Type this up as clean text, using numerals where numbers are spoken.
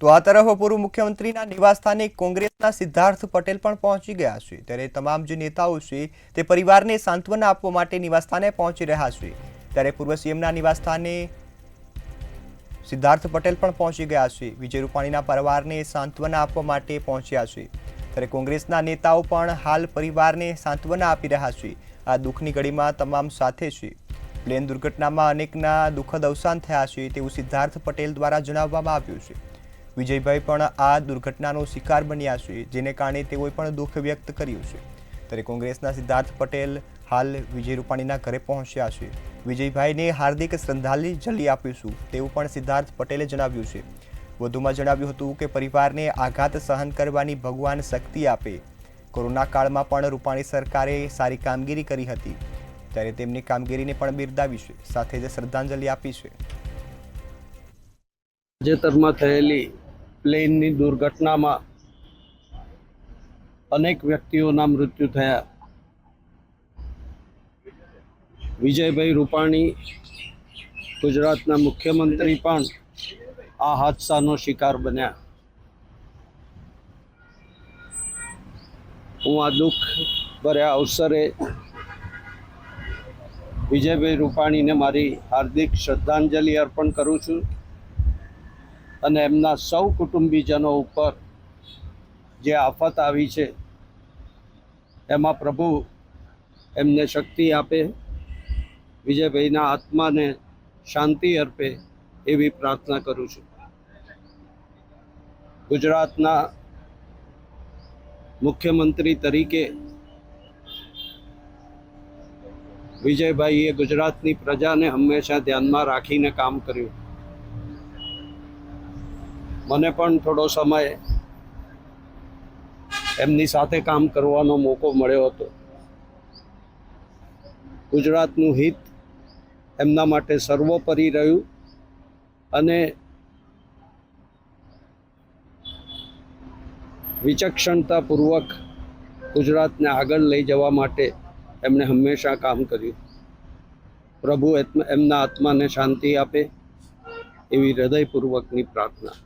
તો આ તરફ પૂર્વ મુખ્યમંત્રીના નિવાસસ્થાને કોંગ્રેસના સિદ્ધાર્થ પટેલ પણ પહોંચી ગયા છે। ત્યારે તમામ જે નેતાઓ છે તે પરિવારને સાંત્વના આપવા માટે નિવાસસ્થાને પહોંચી રહ્યા છે। ત્યારે પૂર્વ સીએમના નિવાસસ્થાને સિદ્ધાર્થ પટેલ પણ પહોંચી ગયા છે। વિજય રૂપાણીના પરિવારને સાંત્વના આપવા માટે પહોંચ્યા છે। ત્યારે કોંગ્રેસના નેતાઓ પણ હાલ પરિવારને સાંત્વના આપી રહ્યા છે। આ દુઃખની ઘડીમાં તમામ સાથે છે। પ્લેન દુર્ઘટનામાં અનેકના દુઃખદ અવસાન થયા છે તેવું સિદ્ધાર્થ પટેલ દ્વારા જણાવવામાં આવ્યું છે। વિજયભાઈ પણ આ દુર્ઘટનાનો શિકાર બન્યા છે, જેને કારણે તેઓએ પણ દુઃખ વ્યક્ત કર્યું છે। ત્યારે કોંગ્રેસના સિદ્ધાર્થ પટેલ હાલ વિજય રૂપાણીના ઘરે પહોંચ્યા છે। વિજયભાઈને હાર્દિક શ્રદ્ધાંજલિ આપીશું તેવું પણ સિદ્ધાર્થ પટેલે જણાવ્યું છે। વધુમાં જણાવ્યું હતું કે પરિવારને આઘાત સહન કરવાની ભગવાન શક્તિ આપે। કોરોના કાળમાં પણ રૂપાણી સરકારે સારી કામગીરી કરી હતી, ત્યારે તેમની કામગીરીને પણ બિરદાવી છે, સાથે જ શ્રદ્ધાંજલિ આપી છે। તાજેતરમાં થયેલી પ્લેનની દુર્ઘટનામાં અનેક વ્યક્તિઓના મૃત્યુ થયા। વિજયભાઈ રૂપાણી ગુજરાતના મુખ્યમંત્રી પણ આ હાદસાનો શિકાર બન્યા। હું આ દુઃખ ભર્યા અવસરે વિજયભાઈ રૂપાણીને મારી હાર્દિક શ્રદ્ધાંજલિ અર્પણ કરું છું અને એમના સૌ કુટુંબીજનો ઉપર જે આફત આવી છે એમાં પ્રભુ એમને શક્તિ આપે, વિજયભાઈના આત્માને શાંતિ અર્પે એવી પ્રાર્થના કરું છું। ગુજરાતના મુખ્યમંત્રી તરીકે વિજયભાઈએ ગુજરાતની પ્રજાને હંમેશા ધ્યાનમાં રાખીને કામ કર્યું। મને પણ થોડો સમય એમની સાથે કામ કરવાનો મોકો મળ્યો હતો। ગુજરાતનું હિત એમના માટે સર્વોપરી રહ્યું અને વિચક્ષણતાપૂર્વક ગુજરાતને આગળ લઈ જવા માટે એમણે હંમેશા કામ કર્યું। પ્રભુ એમના આત્માને શાંતિ આપે એવી હૃદયપૂર્વકની પ્રાર્થના।